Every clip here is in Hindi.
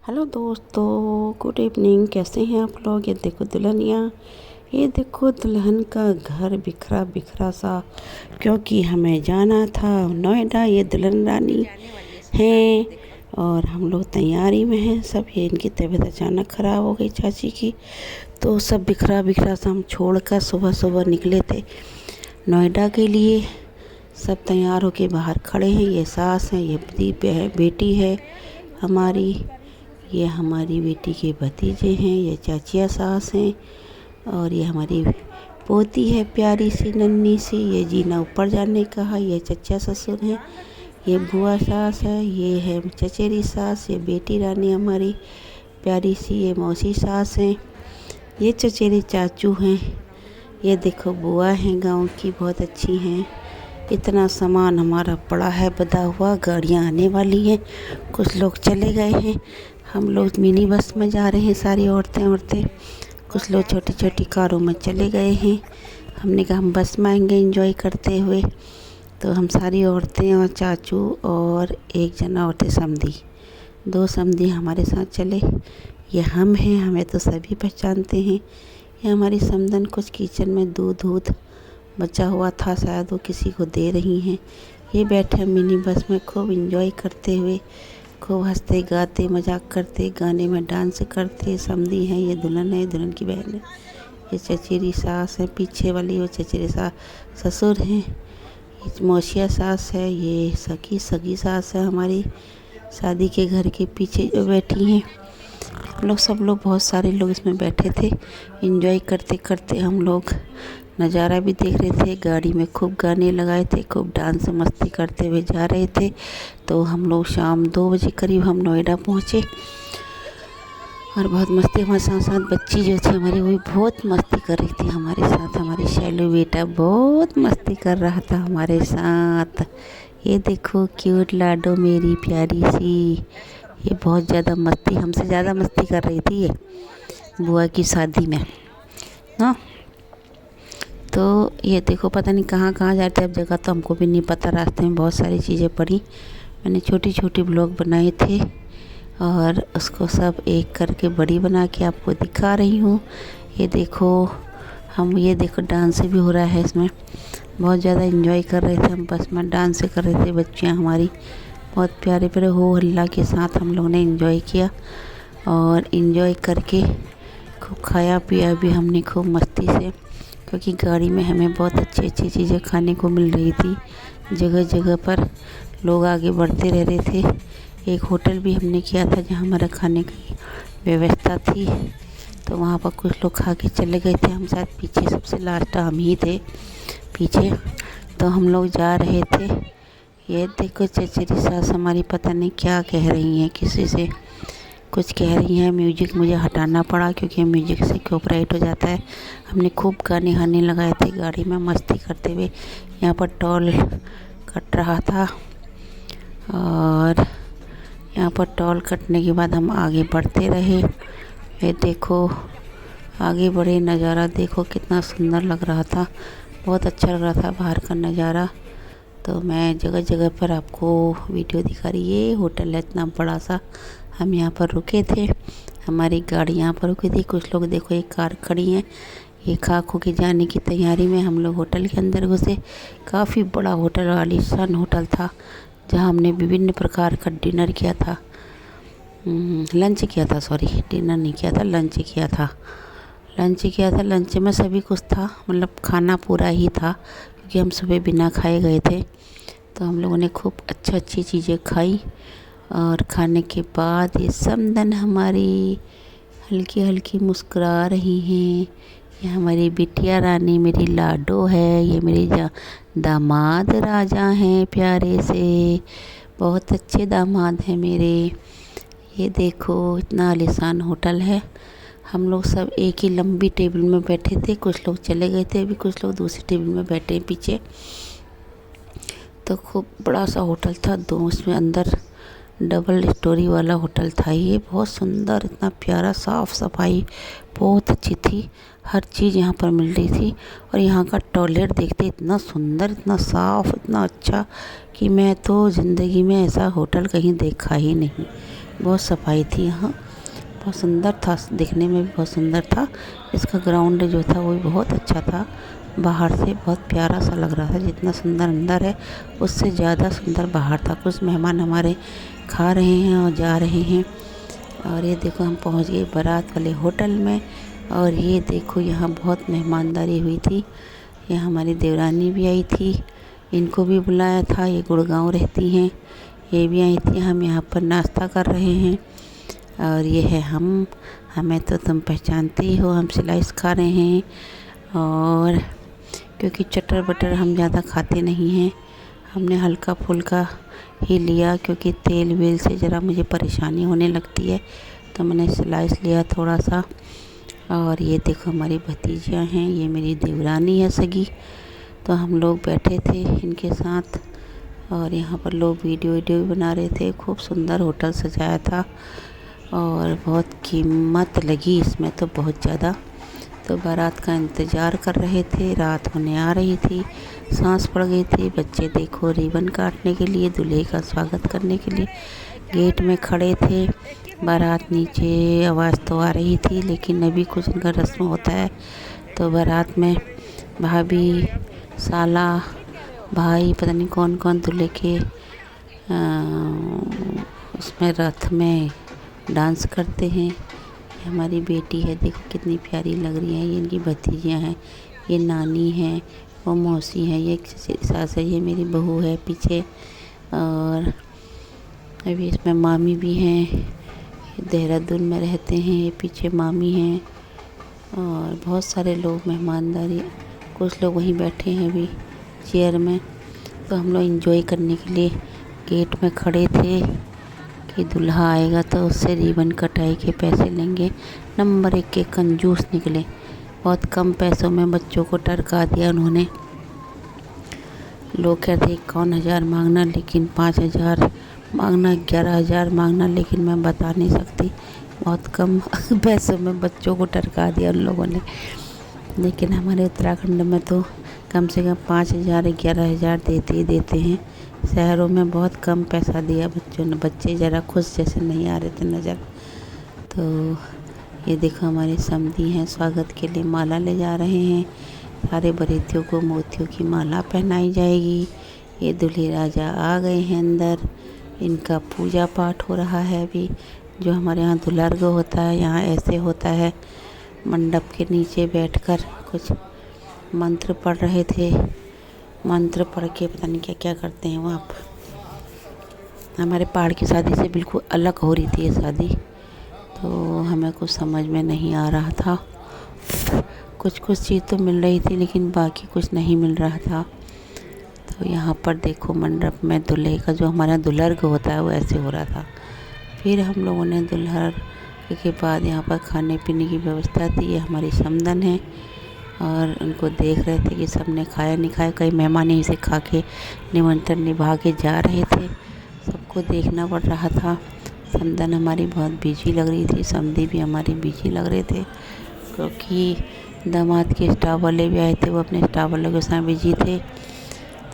हेलो दोस्तों, गुड इवनिंग। कैसे हैं आप लोग। ये देखो दुल्हनिया, ये देखो दुल्हन का घर बिखरा बिखरा सा, क्योंकि हमें जाना था नोएडा। ये दुल्हन रानी हैं और हम लोग तैयारी में हैं सब। ये इनकी तबीयत अचानक ख़राब हो गई चाची की, तो सब बिखरा बिखरा सा हम छोड़ कर सुबह सुबह निकले थे नोएडा के लिए। सब तैयार होके बाहर खड़े हैं। ये सास हैं, ये दीप है, बेटी है हमारी, ये हमारी बेटी के भतीजे हैं, ये चाचिया सास हैं, और ये हमारी पोती है प्यारी सी नन्ही सी। ये जीना ऊपर जाने का है। ये चचा ससुर हैं, ये बुआ सास है, ये है चचेरी सास, ये बेटी रानी हमारी प्यारी सी, ये मौसी सास हैं, ये चचेरे चाचू हैं, ये देखो बुआ हैं गांव की, बहुत अच्छी हैं। इतना सामान हमारा पड़ा है बधा हुआ। गाड़ियाँ आने वाली हैं, कुछ लोग चले गए हैं। हम लोग मिनी बस में जा रहे हैं, सारी औरतें। कुछ लोग छोटी छोटी कारों में चले गए हैं। हमने कहा हम बस में आएंगे एंजॉय करते हुए। तो हम सारी औरतें और चाचू और एक जना और थे समधी, 2 समधी हमारे साथ चले। ये हम हैं, हमें तो सभी पहचानते हैं। ये हमारी समधन कुछ किचन में दूध बचा हुआ था, शायद वो किसी को दे रही हैं। ये बैठे मिनी बस में खूब इंजॉय करते हुए, खूब हंसते गाते मजाक करते, गाने में डांस करते। समधी हैं, ये दुल्हन है, दुल्हन की बहन है, ये चचेरी सास है पीछे वाली, वो चचेरे ससुर हैं, ये मौसिया सास है, ये सगी सास है हमारी शादी के घर के पीछे जो बैठी हैं। हम लोग सब लोग बहुत सारे लोग इसमें बैठे थे। इंजॉय करते करते हम लोग नज़ारा भी देख रहे थे। गाड़ी में खूब गाने लगाए थे, खूब डांस मस्ती करते हुए जा रहे थे। तो हम लोग शाम 2 बजे करीब हम नोएडा पहुँचे और बहुत मस्ती। हमारे साथ साथ बच्ची जो थी हमारी, वो भी बहुत मस्ती कर रही थी हमारे साथ। हमारी शैलू बेटा बहुत मस्ती कर रहा था हमारे साथ। ये देखो क्यूट लाडो मेरी प्यारी सी, ये बहुत ज़्यादा मस्ती, हमसे ज़्यादा मस्ती कर रही थी ये बुआ की शादी में ना। तो ये देखो पता नहीं कहाँ कहाँ जाते, अब जगह तो हमको भी नहीं पता। रास्ते में बहुत सारी चीज़ें पड़ी। मैंने छोटी छोटी ब्लॉग बनाए थे और उसको सब एक करके बड़ी बना के आपको दिखा रही हूँ। ये देखो ये देखो डांस भी हो रहा है इसमें। बहुत ज़्यादा एंजॉय कर रहे थे हम, बस में डांस कर रहे थे बच्चियाँ हमारी। बहुत प्यारे प्यारे हो हल्ला के साथ हम लोग ने एंजॉय किया और एंजॉय करके खूब खाया पिया भी हमने खूब मस्ती से, क्योंकि गाड़ी में हमें बहुत अच्छी अच्छी चीज़ें खाने को मिल रही थी। जगह जगह पर लोग आगे बढ़ते रह रहे थे। एक होटल भी हमने किया था जहाँ हमारा खाने की व्यवस्था थी, तो वहाँ पर कुछ लोग खा के चले गए थे। हम साथ पीछे, सबसे लास्ट हम ही थे पीछे। तो हम लोग जा रहे थे। ये देखो चचेरी सास हमारी पता नहीं क्या कह रही हैं, किसी से कुछ कह रही हैं। म्यूजिक मुझे हटाना पड़ा क्योंकि म्यूजिक से कॉपीराइट हो जाता है। हमने खूब गाने लगाए थे गाड़ी में मस्ती करते हुए। यहाँ पर टोल कट रहा था और यहाँ पर टोल कटने के बाद हम आगे बढ़ते रहे। ये देखो आगे बढ़े, नज़ारा देखो कितना सुंदर लग रहा था, बहुत अच्छा लग रहा था बाहर का नज़ारा। तो मैं जगह जगह पर आपको वीडियो दिखा रही। ये होटल है इतना बड़ा सा, हम यहाँ पर रुके थे, हमारी गाड़ी यहाँ पर रुकी थी। कुछ लोग देखो एक कार खड़ी है, ये खा खो के जाने की तैयारी में। हम लोग होटल के अंदर घुसे। काफ़ी बड़ा होटल, आलीशान होटल था, जहाँ हमने विभिन्न प्रकार का डिनर किया था, लंच किया था, सॉरी डिनर नहीं किया था, लंच किया था। लंच में सभी कुछ था, मतलब खाना पूरा ही था, क्योंकि हम सुबह बिना खाए गए थे। तो हम लोगों ने खूब अच्छी चीज़ें खाई और खाने के बाद ये समधन हमारी हल्की हल्की मुस्कुरा रही हैं। ये हमारी बिटिया रानी मेरी लाडो है, ये मेरे दामाद राजा हैं प्यारे से, बहुत अच्छे दामाद हैं मेरे। ये देखो इतना आलीशान होटल है। हम लोग सब एक ही लंबी टेबल में बैठे थे, कुछ लोग चले गए थे, अभी कुछ लोग दूसरी टेबल में बैठे हैं पीछे। तो खूब बड़ा सा होटल था, 2 उसमें अंदर डबल स्टोरी वाला होटल था। ये बहुत सुंदर, इतना प्यारा, साफ़ सफाई बहुत अच्छी थी, हर चीज़ यहाँ पर मिल रही थी। और यहाँ का टॉयलेट देखते इतना सुंदर, इतना साफ़, इतना अच्छा कि मैं तो ज़िंदगी में ऐसा होटल कहीं देखा ही नहीं। बहुत सफाई थी यहाँ, बहुत सुंदर था, दिखने में भी बहुत सुंदर था। इसका ग्राउंड जो था वो भी बहुत अच्छा था, बाहर से बहुत प्यारा सा लग रहा था। जितना सुंदर अंदर है उससे ज़्यादा सुंदर बाहर था। कुछ मेहमान हमारे खा रहे हैं और जा रहे हैं। और ये देखो हम पहुंच गए बारात वाले होटल में। और ये देखो यहाँ बहुत मेहमानदारी हुई थी। यहाँ हमारी देवरानी भी आई थी, इनको भी बुलाया था। ये गुड़गांव रहती हैं, ये भी आई थी। हम यहाँ पर नाश्ता कर रहे हैं। और ये है हम, हमें तो तुम पहचानते ही हो, हम स्लाइस खा रहे हैं। और क्योंकि चटर बटर हम ज़्यादा खाते नहीं हैं, हमने हल्का फुल्का ही लिया, क्योंकि तेल वेल से ज़रा मुझे परेशानी होने लगती है, तो मैंने स्लाइस लिया थोड़ा सा। और ये देखो हमारी भतीजियाँ हैं, ये मेरी देवरानी है सगी। तो हम लोग बैठे थे इनके साथ और यहाँ पर लोग वीडियो भी बना रहे थे। खूब सुंदर होटल सजाया था और बहुत कीमत लगी इसमें तो बहुत ज़्यादा। तो बारात का इंतज़ार कर रहे थे, रात होने आ रही थी, सांस पड़ गई थी। बच्चे देखो रिबन काटने के लिए, दूल्हे का स्वागत करने के लिए गेट में खड़े थे। बारात नीचे आवाज़ तो आ रही थी, लेकिन अभी कुछ इनका रस्म होता है। तो बारात में भाभी, साला, भाई, पता नहीं कौन कौन दूल्हे के उसमें रथ में डांस करते हैं। ये हमारी बेटी है, देखो कितनी प्यारी लग रही है। ये इनकी भतीजियाँ हैं, ये नानी है, वो मौसी है, ये सास है, ये मेरी बहू है पीछे। और अभी इसमें मामी भी हैं, देहरादून में रहते हैं, ये पीछे मामी हैं। और बहुत सारे लोग मेहमानदारी, कुछ लोग वहीं बैठे हैं अभी चेयर में। तो हम लोग एंजॉय करने के लिए गेट में खड़े थे कि दूल्हा आएगा तो उससे रिबन कटाई के पैसे लेंगे। नंबर 1 के कंजूस निकले, बहुत कम पैसों में बच्चों को टरका दिया उन्होंने। लोग कहते 51,000 मांगना, लेकिन 5,000 मांगना, 11,000 मांगना, लेकिन मैं बता नहीं सकती। बहुत कम पैसों में बच्चों को टरका दिया उन लोगों ने। लेकिन हमारे उत्तराखंड में तो कम से कम 5,000 11,000 देते ही देते हैं। शहरों में बहुत कम पैसा दिया बच्चों ने, बच्चे ज़रा खुश जैसे नहीं आ रहे थे नज़र। तो ये देखो हमारे समधी हैं, स्वागत के लिए माला ले जा रहे हैं। सारे बरेतियों को मोतियों की माला पहनाई जाएगी। ये दूल्हे राजा आ गए हैं अंदर, इनका पूजा पाठ हो रहा है अभी। जो हमारे यहाँ दुल्हर्ग होता है, यहाँ ऐसे होता है, मंडप के नीचे बैठकर कुछ मंत्र पढ़ रहे थे। मंत्र पढ़ के पता नहीं क्या क्या करते हैं वहाँ पर। हमारे पहाड़ की शादी से बिल्कुल अलग हो रही थी ये शादी, तो हमें कुछ समझ में नहीं आ रहा था। कुछ कुछ चीज़ तो मिल रही थी, लेकिन बाकी कुछ नहीं मिल रहा था। तो यहाँ पर देखो मंडप में दूल्हे का, जो हमारे यहाँ दुल्हर्ग होता है, वो ऐसे हो रहा था। फिर हम लोगों ने दुल्हर के बाद यहाँ पर खाने पीने की व्यवस्था थी। ये हमारी समधन है और उनको देख रहे थे कि सबने खाया नहीं खाया। कई मेहमान यहीं से खा के निमंत्रण निभा के जा रहे थे, सबको देखना पड़ रहा था। समधन हमारी बहुत बिजी लग रही थी, समधी भी हमारी बिजी लग रहे थे, क्योंकि दामाद के स्टाफ वाले भी आए थे, वो अपने स्टाफ वालों के साथ बिजी थे।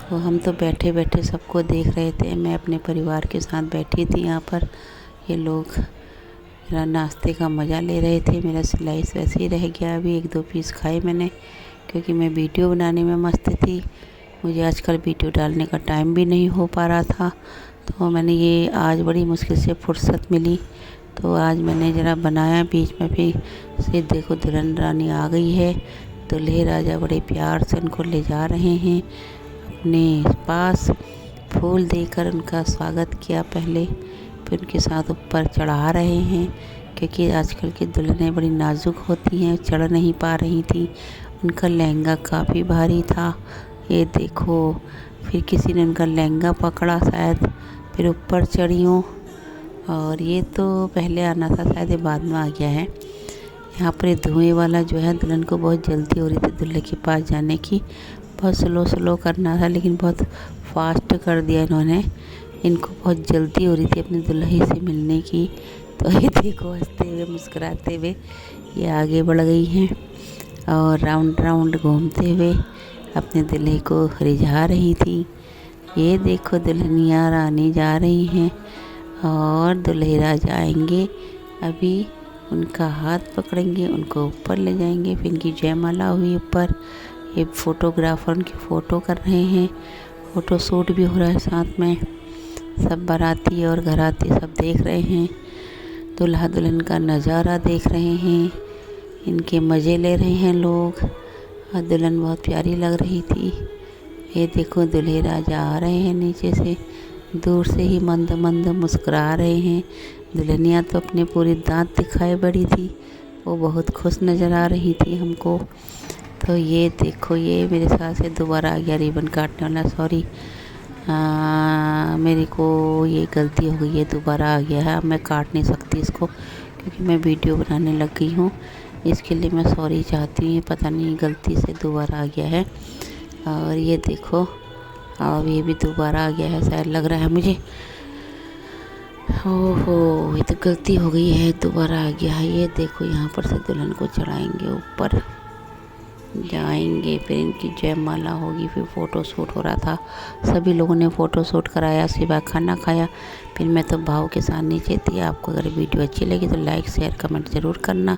तो हम तो बैठे बैठे सबको देख रहे थे। मैं अपने परिवार के साथ बैठी थी यहाँ पर। ये लोग मेरा नाश्ते का मज़ा ले रहे थे। मेरा स्लाइस वैसे ही रह गया, अभी 1-2 पीस खाए मैंने, क्योंकि मैं वीडियो बनाने में मस्त थी। मुझे आजकल वीडियो डालने का टाइम भी नहीं हो पा रहा था, तो मैंने ये आज बड़ी मुश्किल से फुर्सत मिली, तो आज मैंने ज़रा बनाया। बीच में फिर से देखो दुल्हन रानी आ गई है, दूल्हे राजा बड़े प्यार से उनको ले जा रहे हैं अपने पास। फूल देकर उनका स्वागत किया पहले, फिर उनके साथ ऊपर चढ़ा रहे हैं, क्योंकि आजकल की दुल्हनें बड़ी नाजुक होती हैं, चढ़ नहीं पा रही थी। उनका लहंगा काफ़ी भारी था, ये देखो। फिर किसी ने उनका लहंगा पकड़ा शायद, फिर ऊपर चढ़ी हूँ। और ये तो पहले आना था शायद, ये बाद में आ गया है। यहाँ पर धुएँ वाला जो है, दुल्हन को बहुत जल्दी हो रही थी दूल्हे के पास जाने की। बहुत स्लो करना था, लेकिन बहुत फास्ट कर दिया इन्होंने। इनको बहुत जल्दी हो रही थी अपनी दुल्ही से मिलने की। तो ये देखो हंसते हुए मुस्कुराते हुए ये आगे बढ़ गई हैं और राउंड राउंड घूमते हुए अपने दूल्हे को रिझा रही थी। ये देखो दुल्हनिया रानी जा रही हैं और दुल्हेरा जाएंगे, अभी उनका हाथ पकड़ेंगे, उनको ऊपर ले जाएंगे। फिर इनकी जयमाला हुई ऊपर, ये फोटोग्राफर उनकी फ़ोटो कर रहे हैं, फ़ोटो शूट भी हो रहा है साथ में। सब बाराती और घराती सब देख रहे हैं, दूल्हा दुल्हन का नज़ारा देख रहे हैं, इनके मज़े ले रहे हैं लोग। और दुल्हन बहुत प्यारी लग रही थी। ये देखो दुल्हेरा जा रहे हैं नीचे से, दूर से ही मंद मंद मुस्कुरा रहे हैं। दुल्हनिया तो अपने पूरे दांत दिखाए बड़ी थी, वो बहुत खुश नज़र आ रही थी हमको। तो ये देखो, ये मेरे साथ से दोबारा आ गया रिबन काटने वाला। सॉरी, मेरे को ये गलती हो गई है, दोबारा आ गया है। अब मैं काट नहीं सकती इसको क्योंकि मैं वीडियो बनाने लग गई हूँ। इसके लिए मैं सॉरी चाहती हूँ, पता नहीं गलती से दोबारा आ गया है। और ये देखो, अब ये भी दोबारा आ गया है शायद, लग रहा है मुझे। ओहो, ये तो गलती हो गई है, दोबारा आ गया है। ये देखो, यहाँ पर से दुल्हन को चढ़ाएंगे, ऊपर जाएंगे, फिर इनकी जयमाला होगी, फिर फ़ोटो शूट हो रहा था। सभी लोगों ने फ़ोटो शूट कराया, उसके बाद खाना खाया। फिर मैं तो भाव के साथ नीचे थी। आपको अगर वीडियो अच्छी लगी तो लाइक शेयर कमेंट ज़रूर करना।